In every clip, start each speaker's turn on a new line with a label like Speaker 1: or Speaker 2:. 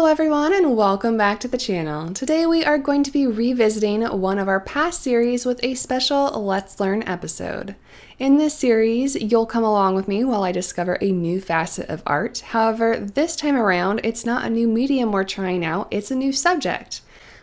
Speaker 1: Hello everyone and welcome back to the channel. Today we are going to be revisiting one of our past series with a special Let's Learn episode. In this series, you'll come along with me while I discover a new facet of art. However, this time around, it's not a new medium we're trying out, it's a new subject.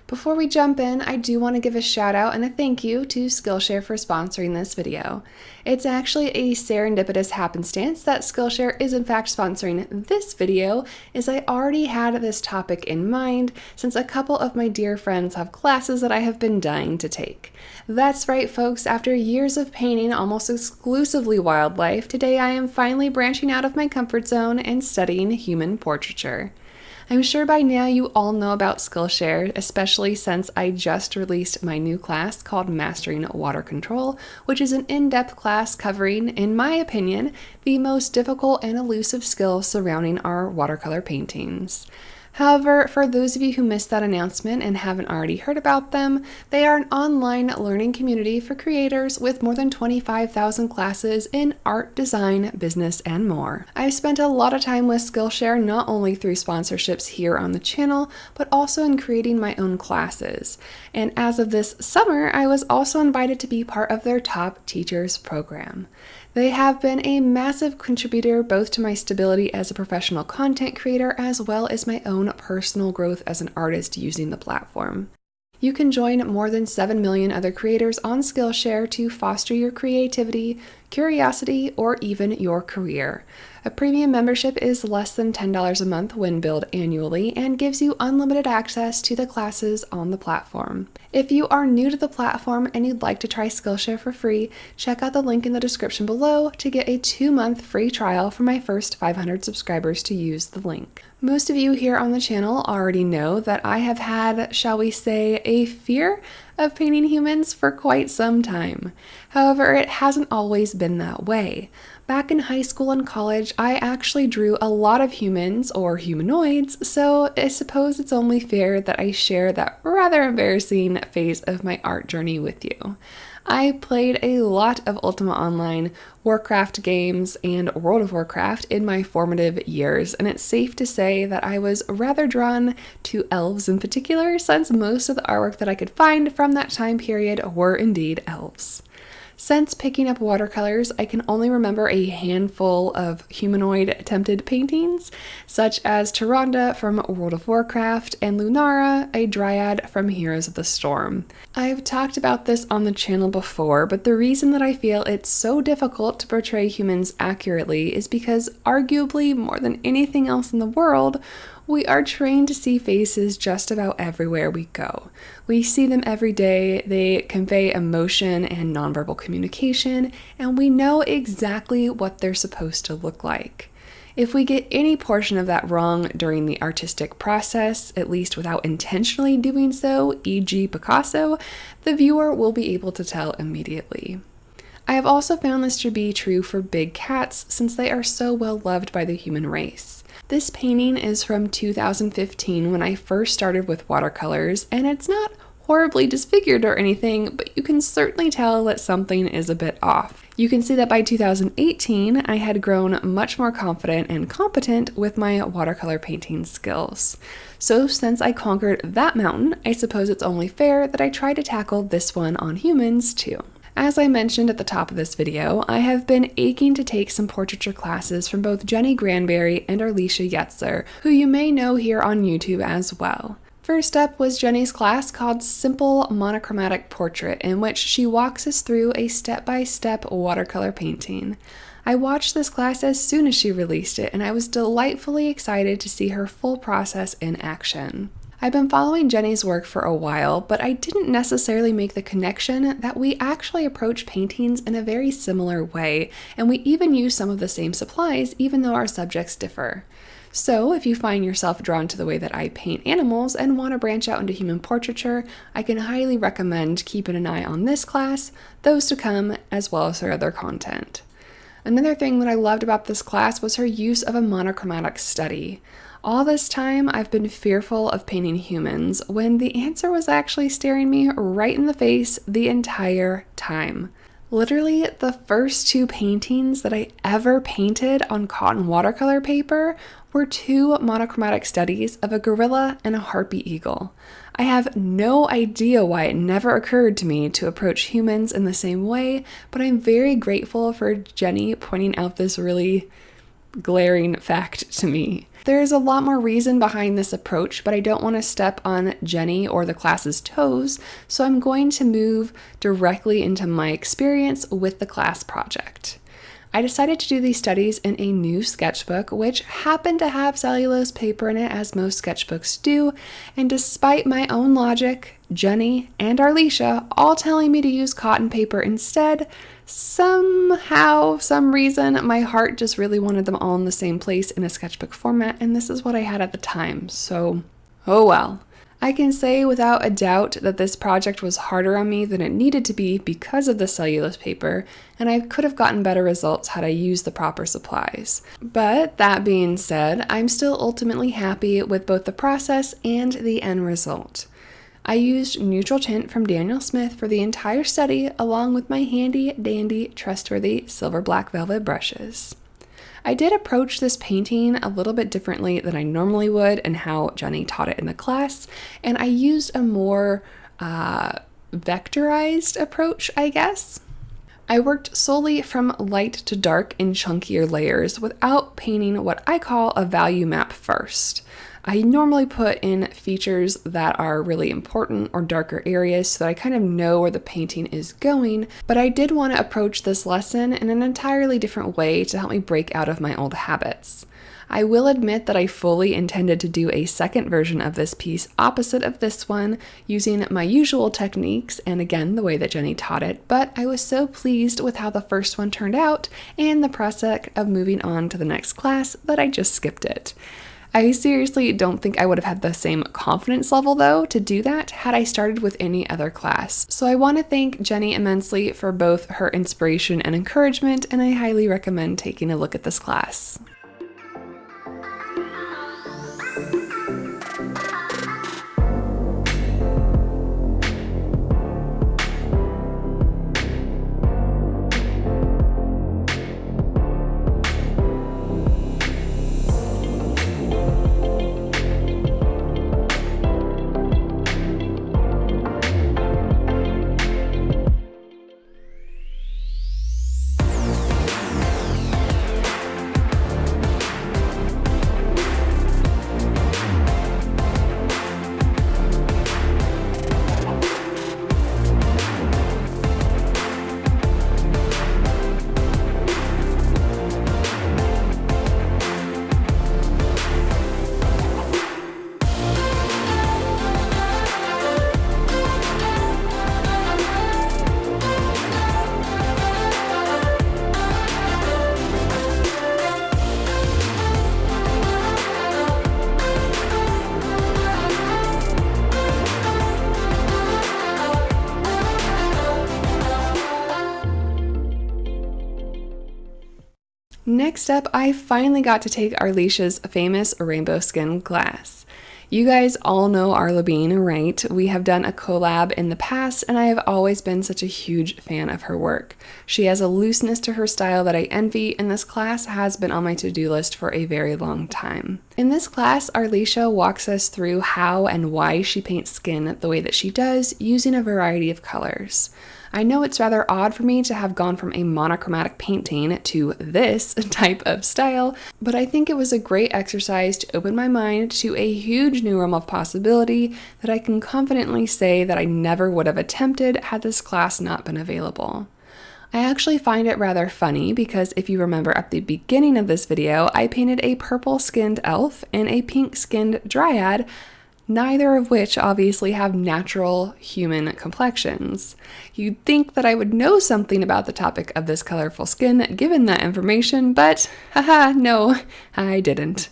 Speaker 1: Before we jump in, I do want to give a shout out and a thank you to Skillshare for sponsoring this video. It's actually a serendipitous happenstance that Skillshare is in fact sponsoring this video, as I already had this topic in mind since a couple of my dear friends have classes that I have been dying to take. That's right folks, after years of painting almost exclusively wildlife, today I am finally branching out of my comfort zone and studying human portraiture. I'm sure by now you all know about Skillshare, especially since I just released my new class called Mastering Water Control, which is an in-depth class covering, in my opinion, the most difficult and elusive skills surrounding our watercolor paintings. However, for those of you who missed that announcement and haven't already heard about them, they are an online learning community for creators with more than 25,000 classes in art, design, business, and more. I've spent a lot of time with Skillshare not only through sponsorships here on the channel, but also in creating my own classes. And as of this summer, I was also invited to be part of their Top Teachers program. They have been a massive contributor both to my stability as a professional content creator as well as my own personal growth as an artist using the platform. You can join more than 7 million other creators on Skillshare to foster your creativity, curiosity, or even your career. A premium membership is less than $10 a month when billed annually and gives you unlimited access to the classes on the platform. If you are new to the platform and you'd like to try Skillshare for free, check out the link in the description below to get a 2-month free trial for my first 500 subscribers to use the link. Most of you here on the channel already know that I have had, shall we say, a fear of painting humans for quite some time. However, it hasn't always been that way. Back in high school and college, I actually drew a lot of humans or humanoids, so I suppose it's only fair that I share that rather embarrassing phase of my art journey with you. I played a lot of Ultima Online, Warcraft games, and World of Warcraft in my formative years, and it's safe to say that I was rather drawn to elves in particular, since most of the artwork that I could find from that time period were indeed elves. Since picking up watercolors, I can only remember a handful of humanoid attempted paintings, such as Tyrande from World of Warcraft and Lunara, a dryad from Heroes of the Storm. I've talked about this on the channel before, but the reason that I feel it's so difficult to portray humans accurately is because arguably more than anything else in the world, we are trained to see faces just about everywhere we go. We see them every day, they convey emotion and nonverbal communication, and we know exactly what they're supposed to look like. If we get any portion of that wrong during the artistic process, at least without intentionally doing so, e.g. Picasso, the viewer will be able to tell immediately. I have also found this to be true for big cats since they are so well loved by the human race. This painting is from 2015 when I first started with watercolors, and it's not horribly disfigured or anything, but you can certainly tell that something is a bit off. You can see that by 2018, I had grown much more confident and competent with my watercolor painting skills. So since I conquered that mountain, I suppose it's only fair that I try to tackle this one on humans too. As I mentioned at the top of this video, I have been aching to take some portraiture classes from both Granberry and Arleesha Yetzer, who you may know here on YouTube as well. First up was Jenny's class called Simple Monochromatic Portrait, in which she walks us through a step-by-step watercolor painting. I watched this class as soon as she released it, and I was delightfully excited to see her full process in action. I've been following Jenny's work for a while, but I didn't necessarily make the connection that we actually approach paintings in a very similar way, and we even use some of the same supplies even though our subjects differ. So if you find yourself drawn to the way that I paint animals and want to branch out into human portraiture, I can highly recommend keeping an eye on this class, those to come, as well as her other content. Another thing that I loved about this class was her use of a monochromatic study. All this time, I've been fearful of painting humans when the answer was actually staring me right in the face the entire time. Literally, the first two paintings that I ever painted on cotton watercolor paper were two monochromatic studies of a gorilla and a harpy eagle. I have no idea why it never occurred to me to approach humans in the same way, but I'm very grateful for Jenny pointing out this really glaring fact to me. There's a lot more reason behind this approach, but I don't want to step on Jenny or the class's toes, so I'm going to move directly into my experience with the class project. I decided to do these studies in a new sketchbook, which happened to have cellulose paper in it, as most sketchbooks do, and despite my own logic, Jenny and Arleesha all telling me to use cotton paper instead, somehow, some reason, my heart just really wanted them all in the same place in a sketchbook format, and this is what I had at the time, so oh well. I can say without a doubt that this project was harder on me than it needed to be because of the cellulose paper, and I could have gotten better results had I used the proper supplies. But that being said, I'm still ultimately happy with both the process and the end result. I used neutral tint from Daniel Smith for the entire study, along with my handy dandy trustworthy silver black velvet brushes. I did approach this painting a little bit differently than I normally would and how Jenny taught it in the class, and I used a more vectorized approach, I guess. I worked solely from light to dark in chunkier layers without painting what I call a value map first. I normally put in features that are really important or darker areas so that I kind of know where the painting is going, but I did want to approach this lesson in an entirely different way to help me break out of my old habits. I will admit that I fully intended to do a second version of this piece opposite of this one, using my usual techniques and again the way that Jenny taught it, but I was so pleased with how the first one turned out and the prospect of moving on to the next class that I just skipped it. I seriously don't think I would have had the same confidence level, though, to do that had I started with any other class. So I want to thank Jenny immensely for both her inspiration and encouragement, and I highly recommend taking a look at this class. Next up, I finally got to take Arleesha's famous rainbow skin class. You guys all know Arla Bean, right? We have done a collab in the past, and I have always been such a huge fan of her work. She has a looseness to her style that I envy, and this class has been on my to-do list for a very long time. In this class, Arleesha walks us through how and why she paints skin the way that she does, using a variety of colors. I know it's rather odd for me to have gone from a monochromatic painting to this type of style, but I think it was a great exercise to open my mind to a huge new realm of possibility that I can confidently say that I never would have attempted had this class not been available. I actually find it rather funny because if you remember at the beginning of this video, I painted a purple-skinned elf and a pink-skinned dryad, neither of which obviously have natural human complexions. You'd think that I would know something about the topic of this colorful skin given that information, but haha, no, I didn't.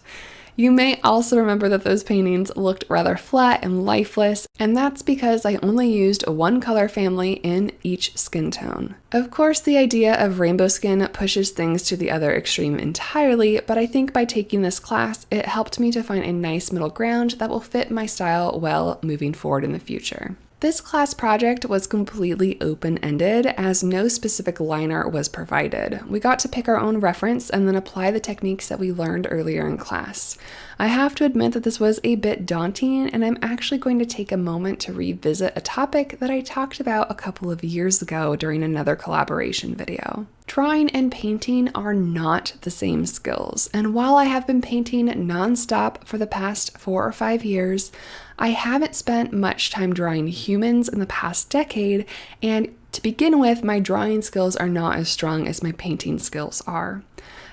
Speaker 1: You may also remember that those paintings looked rather flat and lifeless, and that's because I only used one color family in each skin tone. Of course, the idea of rainbow skin pushes things to the other extreme entirely, but I think by taking this class, it helped me to find a nice middle ground that will fit my style well moving forward in the future. This class project was completely open-ended as no specific line art was provided. We got to pick our own reference and then apply the techniques that we learned earlier in class. I have to admit that this was a bit daunting, and I'm actually going to take a moment to revisit a topic that I talked about a couple of years ago during another collaboration video. Drawing and painting are not the same skills, and while I have been painting non-stop for the past 4 or 5 years, I haven't spent much time drawing humans in the past decade, and to begin with, my drawing skills are not as strong as my painting skills are.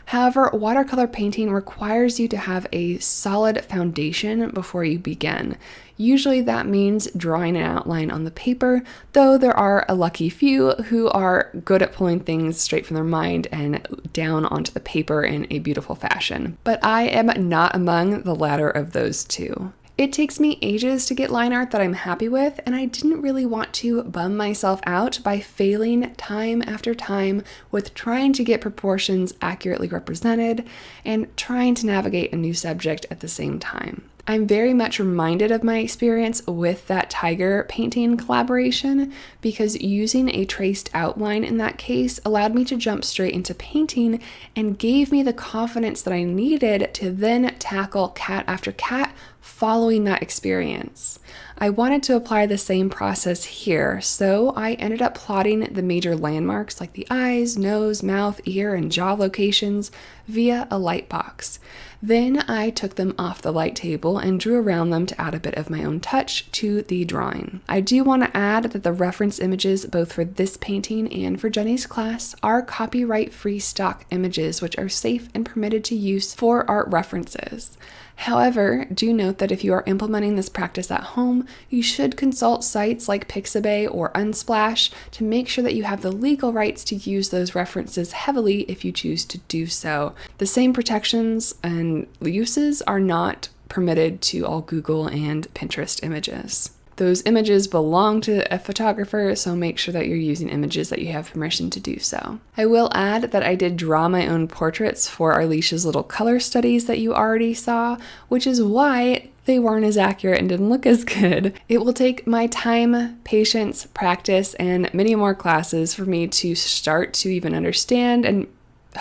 Speaker 1: However, watercolor painting requires you to have a solid foundation before you begin. Usually that means drawing an outline on the paper, though there are a lucky few who are good at pulling things straight from their mind and down onto the paper in a beautiful fashion. But I am not among the latter of those two. It takes me ages to get line art that I'm happy with, and I didn't really want to bum myself out by failing time after time with trying to get proportions accurately represented and trying to navigate a new subject at the same time. I'm very much reminded of my experience with that tiger painting collaboration because using a traced outline in that case allowed me to jump straight into painting and gave me the confidence that I needed to then tackle cat after cat following that experience. I wanted to apply the same process here, so I ended up plotting the major landmarks like the eyes, nose, mouth, ear, and jaw locations via a light box. Then I took them off the light table and drew around them to add a bit of my own touch to the drawing. I do want to add that the reference images both for this painting and for Jenny's class are copyright-free stock images which are safe and permitted to use for art references. However, do note that if you are implementing this practice at home, you should consult sites like Pixabay or Unsplash to make sure that you have the legal rights to use those references heavily if you choose to do so. The same protections and uses are not permitted to all Google and Pinterest images. Those images belong to a photographer, so make sure that you're using images that you have permission to do so. I will add that I did draw my own portraits for Arleesha's little color studies that you already saw, which is why they weren't as accurate and didn't look as good. It will take my time, patience, practice, and many more classes for me to start to even understand and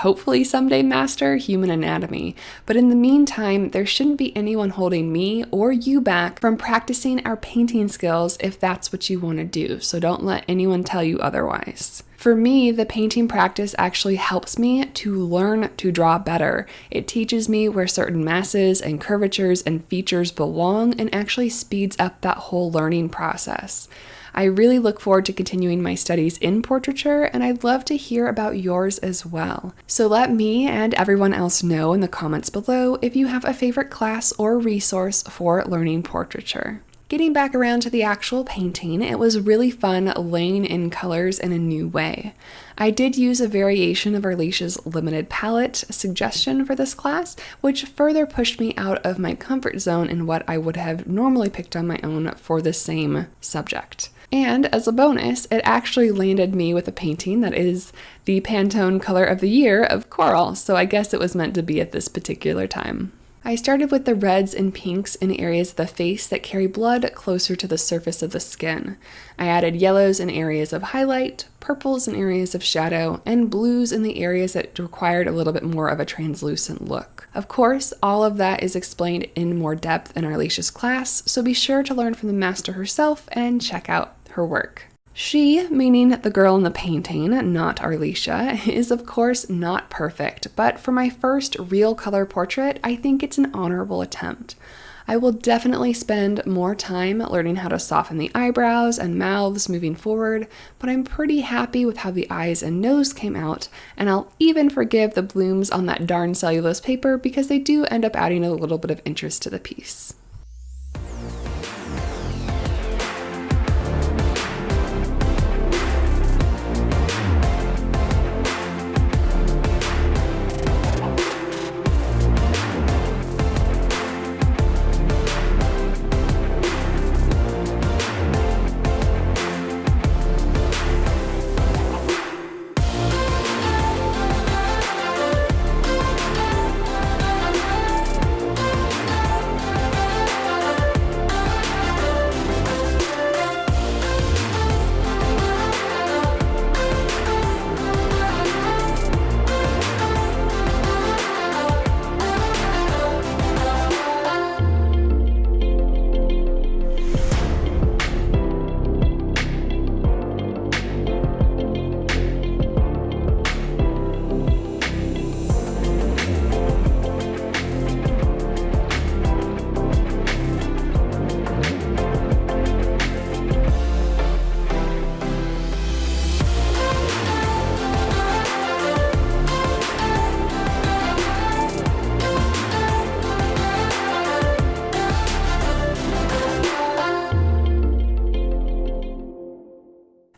Speaker 1: hopefully someday master human anatomy. But in the meantime, there shouldn't be anyone holding me or you back from practicing our painting skills if that's what you want to do. So don't let anyone tell you otherwise. For me, the painting practice actually helps me to learn to draw better. It teaches me where certain masses and curvatures and features belong and actually speeds up that whole learning process. I really look forward to continuing my studies in portraiture, and I'd love to hear about yours as well. So let me and everyone else know in the comments below if you have a favorite class or resource for learning portraiture. Getting back around to the actual painting, it was really fun laying in colors in a new way. I did use a variation of Arleesha's limited palette suggestion for this class, which further pushed me out of my comfort zone in what I would have normally picked on my own for the same subject. And as a bonus, it actually landed me with a painting that is the Pantone color of the year of coral, so I guess it was meant to be at this particular time. I started with the reds and pinks in areas of the face that carry blood closer to the surface of the skin. I added yellows in areas of highlight, purples in areas of shadow, and blues in the areas that required a little bit more of a translucent look. Of course, all of that is explained in more depth in Arleesha's class, so be sure to learn from the master herself and check out her work. She, meaning the girl in the painting, not Arleesha, is of course not perfect, but for my first real color portrait, I think it's an honorable attempt. I will definitely spend more time learning how to soften the eyebrows and mouths moving forward, but I'm pretty happy with how the eyes and nose came out, and I'll even forgive the blooms on that darn cellulose paper because they do end up adding a little bit of interest to the piece.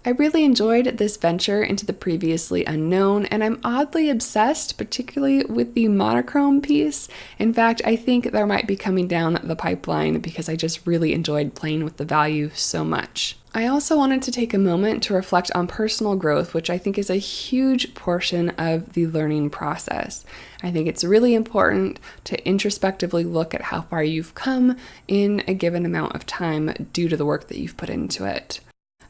Speaker 1: I really enjoyed this venture into the previously unknown, and I'm oddly obsessed, particularly with the monochrome piece. In fact, I think there might be coming down the pipeline because I just really enjoyed playing with the value so much. I also wanted to take a moment to reflect on personal growth, which I think is a huge portion of the learning process. I think it's really important to introspectively look at how far you've come in a given amount of time due to the work that you've put into it.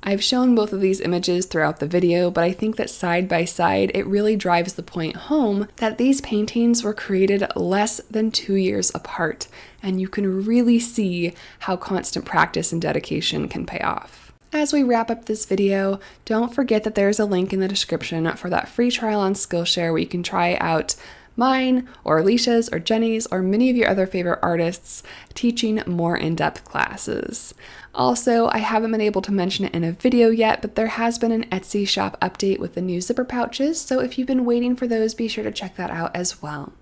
Speaker 1: I've shown both of these images throughout the video, but I think that side by side, it really drives the point home that these paintings were created less than 2 years apart, and you can really see how constant practice and dedication can pay off. As we wrap up this video, don't forget that there's a link in the description for that free trial on Skillshare where you can try out mine, or Arleesha's, or Jenny's, or many of your other favorite artists teaching more in-depth classes. Also, I haven't been able to mention it in a video yet, but there has been an Etsy shop update with the new zipper pouches, so if you've been waiting for those, be sure to check that out as well.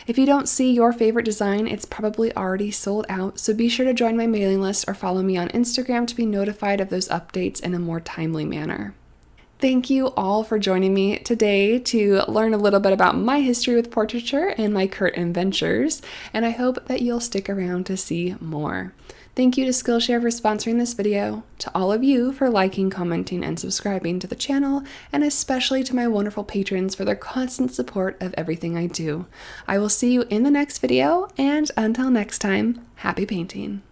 Speaker 1: If you don't see your favorite design, it's probably already sold out, so be sure to join my mailing list or follow me on Instagram to be notified of those updates in a more timely manner. Thank you all for joining me today to learn a little bit about my history with portraiture and my current adventures, and I hope that you'll stick around to see more. Thank you to Skillshare for sponsoring this video, to all of you for liking, commenting, and subscribing to the channel, and especially to my wonderful patrons for their constant support of everything I do. I will see you in the next video, and until next time, happy painting!